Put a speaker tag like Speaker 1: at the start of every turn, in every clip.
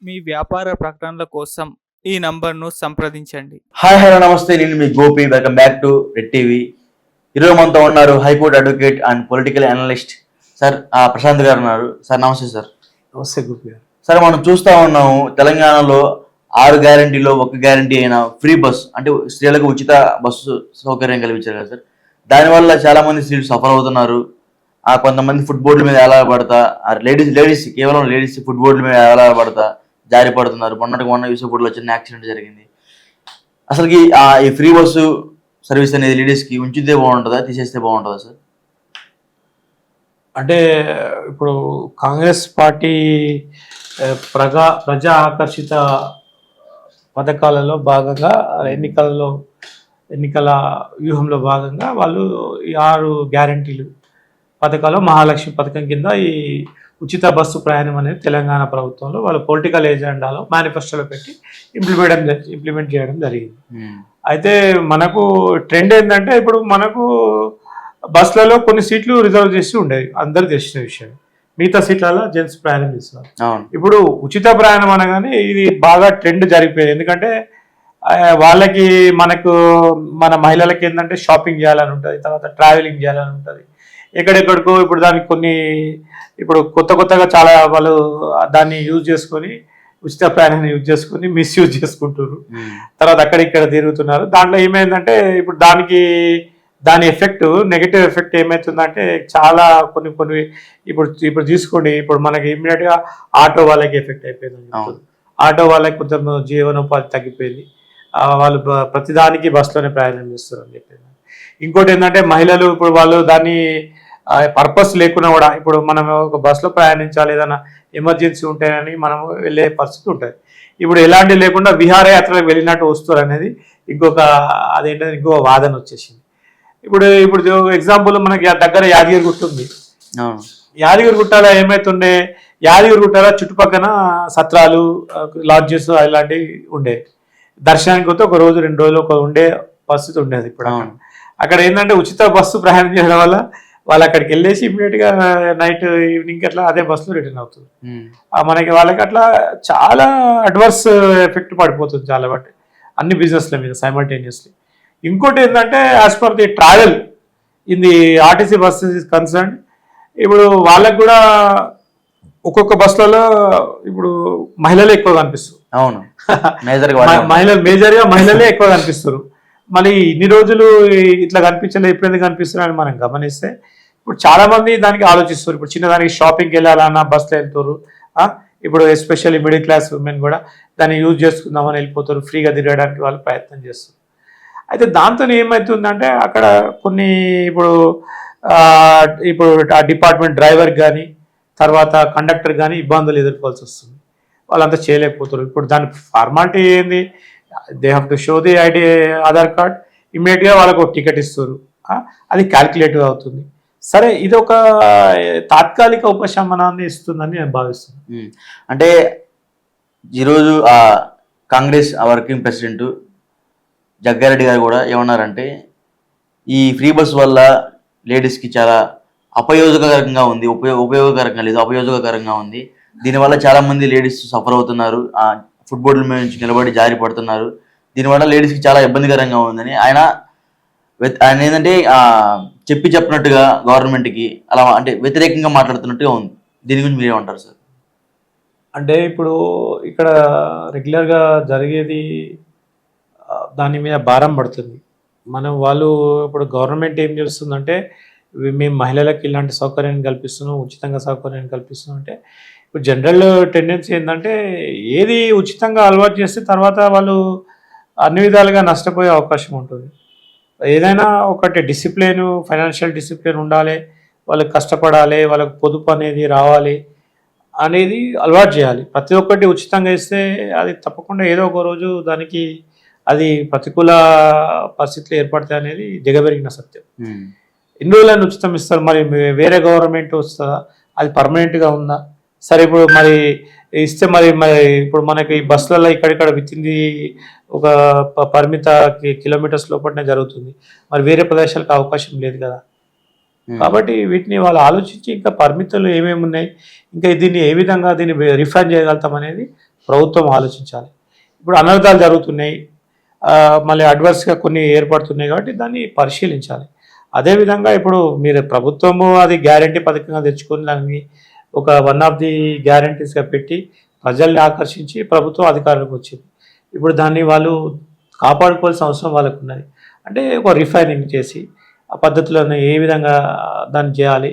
Speaker 1: మీ వ్యాపార ప్రకటనల కోసం ఈ నంబర్ను సంప్రదించండి.
Speaker 2: హాయ్ హలో నమస్తే, నేను మీ Gopi. Welcome back to red TV. ఈరోజు మనతో ఉన్నారు high court advocate and political analyst sir Prashanth garu ఉన్నారు. సార్ నమస్తే సార్.
Speaker 3: నమస్తే గోపి గారు.
Speaker 2: సార్, మనం చూస్తూ ఉన్నాము తెలంగాణలో 6 గ్యారంటీలో ఒక గ్యారంటీ అయిన ఫ్రీ బస్, అంటే స్త్రీలకు ఉచిత బస్సు సౌకర్యం కల్పించారు కదా సార్. దానివల్ల చాలా మంది స్త్రీలు సఫర్ అవుతున్నారు. కొంతమంది ఫుట్బోర్డుల మీద ఆధారపడతా, లేడీస్ కేవలం లేడీస్ ఫుట్బోర్డుల మీద ఆధారపడతా జారి పడుతున్నారు. మొన్న యూసఫ్పూర్లో చిన్న యాక్సిడెంట్ జరిగింది. అసలుకి ఈ ఫ్రీ బస్సు సర్వీస్ అనేది లేడీస్కి ఉంచితే బాగుంటుందా, తీసేస్తే బాగుంటుందా సార్?
Speaker 3: అంటే ఇప్పుడు కాంగ్రెస్ పార్టీ ప్రజా ఆకర్షిత పథకాలలో భాగంగా ఎన్నికల వ్యూహంలో భాగంగా వాళ్ళు ఈ 6 గ్యారంటీలు పథకాలు మహాలక్ష్మి పథకం కింద ఈ ఉచిత బస్సు ప్రయాణం అనేది తెలంగాణ ప్రభుత్వంలో వాళ్ళ పొలిటికల్ ఎజెండాలో మేనిఫెస్టోలో పెట్టి ఇంప్లిమెంట్ చేయడం జరిగింది. అయితే మనకు ట్రెండ్ ఏంటంటే ఇప్పుడు మనకు బస్సులలో కొన్ని సీట్లు రిజర్వ్ చేసి ఉండేవి, అందరు తెలిసిన విషయం. మిగతా సీట్లలో జెంట్స్ ప్రయాణం చేస్తున్నారు. ఇప్పుడు ఉచిత ప్రయాణం అనగానే ఇది బాగా ట్రెండ్ జరిగిపోయింది. ఎందుకంటే వాళ్ళకి మన మహిళలకి ఏంటంటే షాపింగ్ చేయాలని ఉంటుంది, తర్వాత ట్రావెలింగ్ చేయాలని ఉంటుంది, ఎక్కడెక్కడికో. ఇప్పుడు దానికి ఇప్పుడు కొత్తగా చాలా వాళ్ళు దాన్ని యూజ్ చేసుకొని ఉచిత ప్రయాణాన్ని యూజ్ చేసుకొని మిస్యూజ్ చేసుకుంటున్నారు. తర్వాత అక్కడిక్కడ తిరుగుతున్నారు. దాంట్లో ఏమైందంటే ఇప్పుడు దాని ఎఫెక్ట్, నెగిటివ్ ఎఫెక్ట్ ఏమవుతుందంటే చాలా కొన్ని ఇప్పుడు తీసుకోండి. ఇప్పుడు మనకి ఇమ్మీడియట్గా ఆటో వాళ్ళకి ఎఫెక్ట్ అయిపోయింది. ఆటో వాళ్ళకి కొంచెం జీవనోపాధి తగ్గిపోయింది. వాళ్ళు ప్రతిదానికి బస్సులోనే ప్రయాణం చేస్తారు అని చెప్పి. ఇంకోటి ఏంటంటే మహిళలు ఇప్పుడు వాళ్ళు దాన్ని పర్పస్ లేకున్నా కూడా ఇప్పుడు మనం ఒక బస్సులో ప్రయాణించాలి, ఏదైనా ఎమర్జెన్సీ ఉంటేనని మనం వెళ్ళే పరిస్థితి ఉంటుంది. ఇప్పుడు ఎలాంటి లేకుండా విహారయాత్రలకు వెళ్ళినట్టు వస్తారు అనేది ఇంకో వాదన వచ్చేసింది. ఇప్పుడు ఎగ్జాంపుల్ మనకి దగ్గర యాదగిరిగుట్ట ఉంది. యాదగిరిగుట్టలో ఏమైతుండే, యాదగిరిగుట్టలో చుట్టుపక్కల సత్రాలు, లాడ్జెస్ అలాంటివి ఉండే. దర్శనానికి వస్తే 1 రోజు 2 రోజులు ఉండే పరిస్థితి ఉండేది. ఇప్పుడు అక్కడ ఏంటంటే ఉచిత బస్సు ప్రయాణం చేయడం వల్ల వాళ్ళు అక్కడికి వెళ్ళేసి ఇమీడియట్గా నైట్ ఈవినింగ్ అట్లా అదే బస్సులో రిటర్న్ అవుతుంది. వాళ్ళకి అట్లా చాలా అడ్వర్స్ ఎఫెక్ట్ పడిపోతుంది చాలా బట్టి అన్ని బిజినెస్ల మీద సైమల్టేనియస్లీ. ఇంకోటి ఏంటంటే as per the travel in the RTC buses is concern, ఇప్పుడు వాళ్ళకు కూడా ఒక్కొక్క బస్సులలో ఇప్పుడు మహిళలే ఎక్కువ కనిపిస్తారు.
Speaker 2: అవును,
Speaker 3: మేజర్గా మహిళలే ఎక్కువ కనిపిస్తారు. మళ్ళీ ఇన్ని రోజులు ఇట్లా కనిపించలేదు, ఎప్పుడైనా కనిపిస్తున్నారని మనం గమనిస్తే ఇప్పుడు చాలా మంది దానికి ఆలోచిస్తారు. ఇప్పుడు చిన్నదానికి షాపింగ్కి వెళ్ళాలన్నా బస్సులో వెళ్తారు. ఇప్పుడు ఎస్పెషల్లీ మిడిల్ క్లాస్ ఉమెన్ కూడా దాన్ని యూజ్ చేసుకుందామని వెళ్ళిపోతారు, ఫ్రీగా తిరగడానికి వాళ్ళు ప్రయత్నం చేస్తారు. అయితే దాంతో ఏమవుతుందంటే అక్కడ కొన్ని ఇప్పుడు ఆ డిపార్ట్మెంట్ డ్రైవర్ కానీ తర్వాత కండక్టర్ కానీ ఇబ్బందులు ఎదుర్కోవాల్సి వస్తుంది. వాళ్ళంతా చేయలేకపోతారు. ఇప్పుడు దాని ఫార్మాలిటీ ఏంది, they have to show the Aadhaar card, ఇమ్మీడియట్గా వాళ్ళకు ఒక టికెట్ ఇస్తారు, అది క్యాల్కులేటివ్ అవుతుంది. సరే, ఇది ఒక తాత్కాలిక ఉపశమనాన్ని ఇస్తుందని నేను భావిస్తున్నాను.
Speaker 2: అంటే ఈరోజు కాంగ్రెస్ వర్కింగ్ ప్రెసిడెంట్ జగ్గారెడ్డి గారు కూడా ఏమన్నారంటే ఈ ఫ్రీ బస్ వల్ల లేడీస్కి చాలా అపయోగకరంగా ఉంది, ఉపయోగకరంగా లేదు, అపయోగకరంగా ఉంది. దీనివల్ల చాలామంది లేడీస్ సఫర్ అవుతున్నారు, ఫుట్బోర్డుల మీద నుంచి నిలబడి జారి పడుతున్నారు. దీనివల్ల లేడీస్కి చాలా ఇబ్బందికరంగా ఉందని ఆయన ఏంటంటే చెప్పినట్టుగా గవర్నమెంట్కి అలా అంటే వ్యతిరేకంగా మాట్లాడుతున్నట్టుగా ఉంది. దీని గురించి మీరేమంటారు సార్?
Speaker 3: అంటే ఇప్పుడు ఇక్కడ రెగ్యులర్గా జరిగేది దాని మీద భారం పడుతుంది. వాళ్ళు ఇప్పుడు గవర్నమెంట్ ఏం చేస్తుందంటే మేము మహిళలకు ఇలాంటి సౌకర్యాన్ని కల్పిస్తున్నాం, ఉచితంగా సౌకర్యాన్ని కల్పిస్తున్నాం అంటే ఇప్పుడు జనరల్ టెండెన్సీ ఏంటంటే ఏది ఉచితంగా అలవాటు చేస్తే తర్వాత వాళ్ళు అన్ని విధాలుగా నష్టపోయే అవకాశం ఉంటుంది. ఏదైనా ఒకటి డిసిప్లిన్, ఫైనాన్షియల్ డిసిప్లిన్ ఉండాలి, వాళ్ళకి కష్టపడాలి, వాళ్ళకి పొదుపు అనేది రావాలి అనేది అలవాటు చేయాలి. ప్రతి ఒక్కటి ఉచితంగా ఇస్తే అది తప్పకుండా ఏదో ఒక రోజు దానికి అది ప్రతికూల పరిస్థితులు ఏర్పడతాయి అనేది దిగబెరిగిన సత్యం. ఎన్ని రోజులను ఉచితం ఇస్తారు, మరి వేరే గవర్నమెంట్ వస్తుందా, అది పర్మనెంట్గా ఉందా? సరే, ఇప్పుడు మరి ఇస్తే మరి ఇప్పుడు మనకి బస్సులలో ఇక్కడిక్కడ విత్తింది ఒక పరిమిత కిలోమీటర్స్ లోపలనే జరుగుతుంది, మరి వేరే ప్రదేశాలకు అవకాశం లేదు కదా. కాబట్టి వీటిని వాళ్ళు ఆలోచించి ఇంకా పరిమితులు ఏమేమి ఉన్నాయి, ఇంకా దీన్ని ఏ విధంగా దీన్ని రిఫైన్ చేయగలుగుతాం అనేది ప్రభుత్వం ఆలోచించాలి. ఇప్పుడు అనర్థాలు జరుగుతున్నాయి, మళ్ళీ అడ్వర్స్గా కొన్ని ఏర్పడుతున్నాయి కాబట్టి దాన్ని పరిశీలించాలి. అదేవిధంగా ఇప్పుడు మీరు ప్రభుత్వము అది గ్యారంటీ పథకంగా తెచ్చుకొని దాన్ని ఒక వన్ ఆఫ్ ది గ్యారంటీస్గా పెట్టి ప్రజల్ని ఆకర్షించి ప్రభుత్వం అధికారంలోకి వచ్చింది. ఇప్పుడు దాన్ని వాళ్ళు కాపాడుకోవాల్సిన అవసరం వాళ్ళకు ఉన్నది. అంటే ఒక రిఫైనింగ్ చేసి ఆ పద్ధతులను ఏ విధంగా దాన్ని చేయాలి,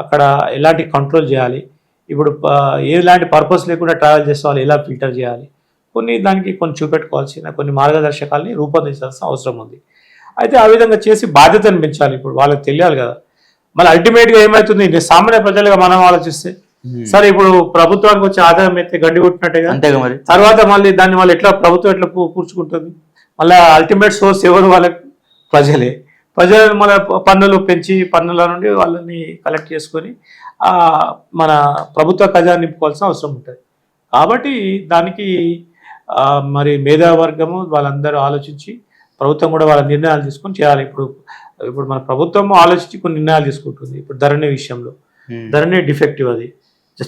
Speaker 3: అక్కడ ఎలాంటి కంట్రోల్ చేయాలి, ఇప్పుడు ఎలాంటి పర్పస్ లేకుండా ట్రావెల్ చేసే వాళ్ళు ఎలా ఫిల్టర్ చేయాలి, దానికి కొన్ని చూపెట్టుకోవాల్సిన కొన్ని మార్గదర్శకాలని రూపొందించాల్సిన అవసరం ఉంది. అయితే ఆ విధంగా చేసి బాధ్యతను పెంచాలి. ఇప్పుడు వాళ్ళకి తెలియాలి కదా. మళ్ళీ అల్టిమేట్గా ఏమవుతుంది, సామాన్య ప్రజలుగా మనం ఆలోచిస్తే సరే ఇప్పుడు ప్రభుత్వానికి వచ్చే ఆదాయం అయితే గండి కొట్టినట్టుగా
Speaker 2: అంతేగా మరి
Speaker 3: తర్వాత మళ్ళీ దాన్ని వాళ్ళు ఎట్లా ప్రభుత్వం ఎట్లా కూర్చుకుంటుంది, మళ్ళీ అల్టిమేట్ సోర్స్ ఎవరు, వాళ్ళకి ప్రజలే. ప్రజలు మన పన్నులు పెంచి పన్నుల నుండి వాళ్ళని కలెక్ట్ చేసుకొని మన ప్రభుత్వ ఖజానా నింపుకోవాల్సిన అవసరం ఉంటుంది. కాబట్టి దానికి మరి మేధావర్గము వాళ్ళందరూ ఆలోచించి ప్రభుత్వం కూడా వాళ్ళ నిర్ణయాలు తీసుకొని చేయాలి. ఇప్పుడు మన ప్రభుత్వం ఆలోచించి కొన్ని నిర్ణయాలు తీసుకుంటుంది. ఇప్పుడు ధరణి విషయంలో ధరణి డిఫెక్టివ్, అది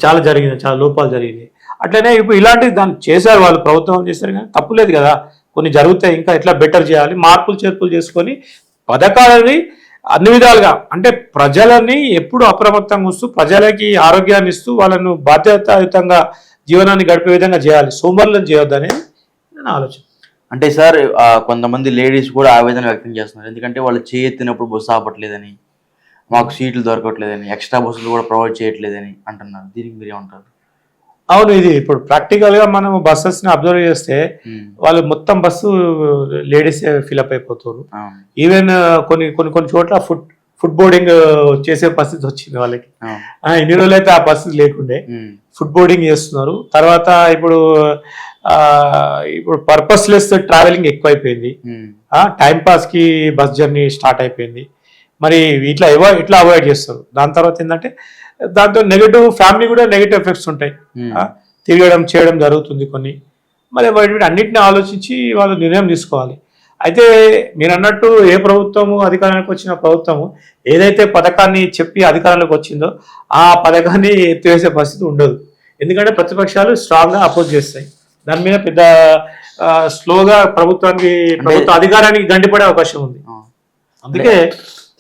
Speaker 3: చాలా జరిగింది, చాలా లోపాలు జరిగినాయి. అట్లనే ఇప్పుడు ఇలాంటివి దాన్ని చేశారు, వాళ్ళు ప్రభుత్వం చేశారు, కానీ తప్పులేదు కదా. కొన్ని జరుగుతాయి, ఇంకా ఎట్లా బెటర్ చేయాలి, మార్పులు చేర్పులు చేసుకొని పథకాలని అన్ని విధాలుగా, అంటే ప్రజలని ఎప్పుడు అప్రమత్తంగా ఉంటూ ప్రజలకి ఆరోగ్యాన్ని ఇస్తూ వాళ్ళను బాధ్యతాయుతంగా జీవనాన్ని గడిపే విధంగా చేయాలి. సోమరులను చేయొద్దని నేను ఆలోచన.
Speaker 2: అంటే సార్ కొంతమంది లేడీస్ కూడా ఆవేదన వ్యక్తం చేస్తున్నారు. ఎందుకంటే వాళ్ళు చేయెత్తినప్పుడు బస్సు ఆపట్లేదని, మాకు సీట్లు దొరకట్లేదని, ఎక్స్ట్రా బస్సులు కూడా ప్రొవైడ్ చేయట్లేదని అంటున్నారు. దీనికి మీరు ఏమంటారు?
Speaker 3: అవును, ఇది ఇప్పుడు ప్రాక్టికల్గా మనం బస్సెస్ని అబ్జర్వ్ చేస్తే వాళ్ళు మొత్తం బస్సు లేడీస్ ఫిల్అప్ అయిపోతారు. ఈవెన్ కొన్ని చోట్ల ఫుడ్ బోర్డింగ్ చేసే పరిస్థితి వచ్చింది వాళ్ళకి. ఇన్ని రోజులు అయితే ఆ పరిస్థితి లేకుండే ఫుడ్ బోర్డింగ్ చేస్తున్నారు. తర్వాత ఇప్పుడు పర్పస్లెస్ ట్రావెలింగ్ ఎక్కువైపోయింది. టైం పాస్ కి బస్ జర్నీ స్టార్ట్ అయిపోయింది. మరి ఇట్లా అవాయిడ్ చేస్తారు. దాని తర్వాత ఏంటంటే దాంతో నెగటివ్, ఫ్యామిలీ కూడా నెగటివ్ ఎఫెక్ట్స్ ఉంటాయి. తిరగడం చేయడం జరుగుతుంది కొన్ని. మరి అన్నింటినీ ఆలోచించి వాళ్ళు నిర్ణయం తీసుకోవాలి. అయితే మీరు అన్నట్టు ఏ ప్రభుత్వము అధికారానికి వచ్చిన ప్రభుత్వము ఏదైతే పథకాన్ని చెప్పి అధికారంలోకి వచ్చిందో ఆ పథకాన్ని ఎత్తివేసే పరిస్థితి ఉండదు. ఎందుకంటే ప్రతిపక్షాలు స్ట్రాంగ్గా అపోజ్ చేస్తాయి. దాని మీద పెద్ద స్లోగా ప్రభుత్వ అధికారానికి గండిపడే అవకాశం ఉంది. అందుకే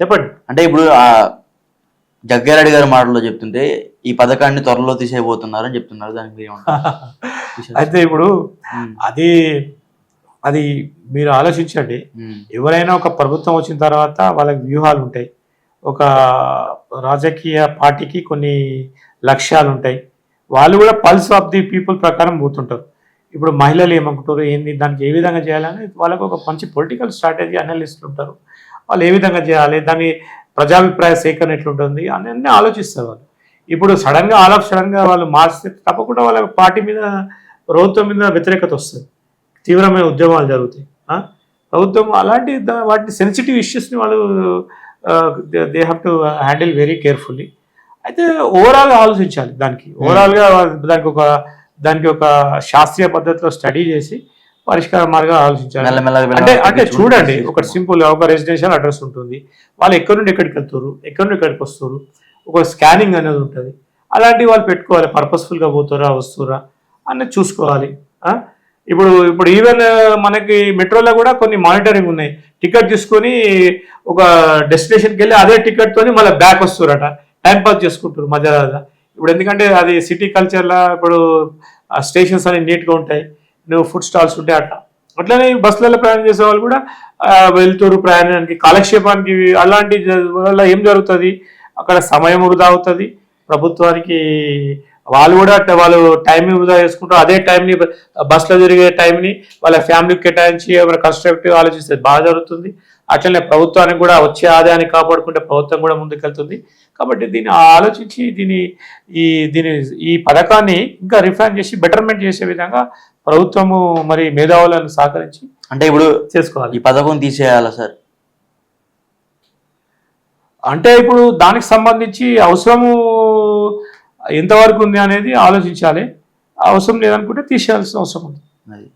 Speaker 3: చెప్పండి.
Speaker 2: అంటే ఇప్పుడు జగ్గారెడ్డి గారి మాటల్లో చెప్తుంటే ఈ పథకాన్ని త్వరలో తీసేయబోతున్నారు అని చెప్తున్నారు. దానికి
Speaker 3: అయితే ఇప్పుడు అది మీరు ఆలోచించండి. ఎవరైనా ఒక ప్రభుత్వం వచ్చిన తర్వాత వాళ్ళకి వ్యూహాలు ఉంటాయి. ఒక రాజకీయ పార్టీకి కొన్ని లక్ష్యాలు ఉంటాయి. వాళ్ళు కూడా పల్స్ ఆఫ్ ది పీపుల్ ప్రకారం పోతుంటారు. ఇప్పుడు మహిళలు ఏమనుకుంటారు, ఏంది, దానికి ఏ విధంగా చేయాలని వాళ్ళకు ఒక మంచి పొలిటికల్ స్ట్రాటజీ అనలిస్టులు ఉంటారు. వాళ్ళు ఏ విధంగా చేయాలి, దాని ప్రజాభిప్రాయ సేకరణ ఎట్లుంటుంది అన్నీ ఆలోచిస్తారు వాళ్ళు. ఇప్పుడు సడన్గా వాళ్ళు మార్చితే తప్పకుండా వాళ్ళ పార్టీ మీద, ప్రభుత్వం మీద వ్యతిరేకత వస్తుంది, తీవ్రమైన ఉద్యమాలు జరుగుతాయి. ప్రభుత్వం అలాంటి వాటిని సెన్సిటివ్ ఇష్యూస్ని వాళ్ళు they have to handle very carefully. అయితే ఓవరాల్గా ఆలోచించాలి. ఓవరాల్గా దానికి ఒక శాస్త్రీయ పద్ధతిలో స్టడీ చేసి పరిష్కార మార్గాలు ఆలోచించాలి. అంటే చూడండి, ఒకటి సింపుల్, ఒక రెసిడెన్షియల్ అడ్రస్ ఉంటుంది, వాళ్ళు ఎక్కడి నుండి ఎక్కడికి వెళ్తారు, ఎక్కడి నుండి ఎక్కడికి వస్తారు, ఒక స్కానింగ్ అనేది ఉంటుంది. అలాంటివి వాళ్ళు పెట్టుకోవాలి. పర్పస్ఫుల్గా పోతారా వస్తురా అన్నది చూసుకోవాలి. ఇప్పుడు ఈవెన్ మనకి మెట్రోలో కూడా కొన్ని మానిటరింగ్ ఉన్నాయి. టికెట్ తీసుకొని ఒక డెస్టినేషన్కి వెళ్ళి అదే టికెట్తో మళ్ళీ బ్యాక్ వస్తారట, టైం పాస్ చేసుకుంటారు మధ్యలో. ఇప్పుడు ఎందుకంటే అది సిటీ కల్చర్లో ఇప్పుడు స్టేషన్స్ అనేవి నీట్గా ఉంటాయి, ఫుడ్ స్టాల్స్ ఉంటాయి. అట్లనే బస్సులలో ప్రయాణం చేసే వాళ్ళు కూడా వెళ్తారు ప్రయాణానికి, కాలక్షేపానికి. అలాంటి వల్ల ఏం జరుగుతుంది, అక్కడ సమయం వృధా అవుతుంది ప్రభుత్వానికి. వాళ్ళు టైం వృధా చేసుకుంటారు. అదే టైంని బస్సులో తిరిగే టైంని వాళ్ళ ఫ్యామిలీకి కేటాయించి కన్స్ట్రక్టివ్ ఆలోచిస్తే బాగా జరుగుతుంది. అట్లనే ప్రభుత్వానికి కూడా వచ్చే ఆదాయాన్ని కాపాడుకుంటే ప్రభుత్వం కూడా ముందుకెళ్తుంది. కాబట్టి దీన్ని ఆలోచించి ఈ పథకాన్ని ఇంకా రిఫైన్ చేసి బెటర్మెంట్ చేసే విధంగా ప్రభుత్వము మరి మేధావులను సహకరించి
Speaker 2: అంటే ఇప్పుడు
Speaker 3: చేసుకోవాలి.
Speaker 2: ఈ పథకం తీసేయాలా సార్?
Speaker 3: అంటే ఇప్పుడు దానికి సంబంధించి అవసరము ఎంతవరకు ఉంది అనేది ఆలోచించాలి. అవసరం లేదనుకుంటే తీసేయాల్సిన అవసరం ఉంది.
Speaker 2: అది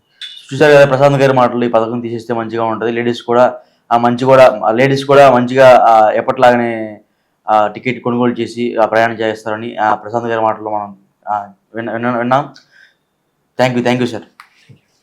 Speaker 2: చూసారు కదా ప్రశాంత్ గారి మాటలు, ఈ పథకం తీసేస్తే మంచిగా ఉంటుంది, లేడీస్ కూడా మంచిగా ఎప్పటిలాగానే టికెట్ కొనుగోలు చేసి ప్రయాణం చేస్తారని ప్రశాంత్ గారి మాటలు మనం విన్నాం. Thank you sir.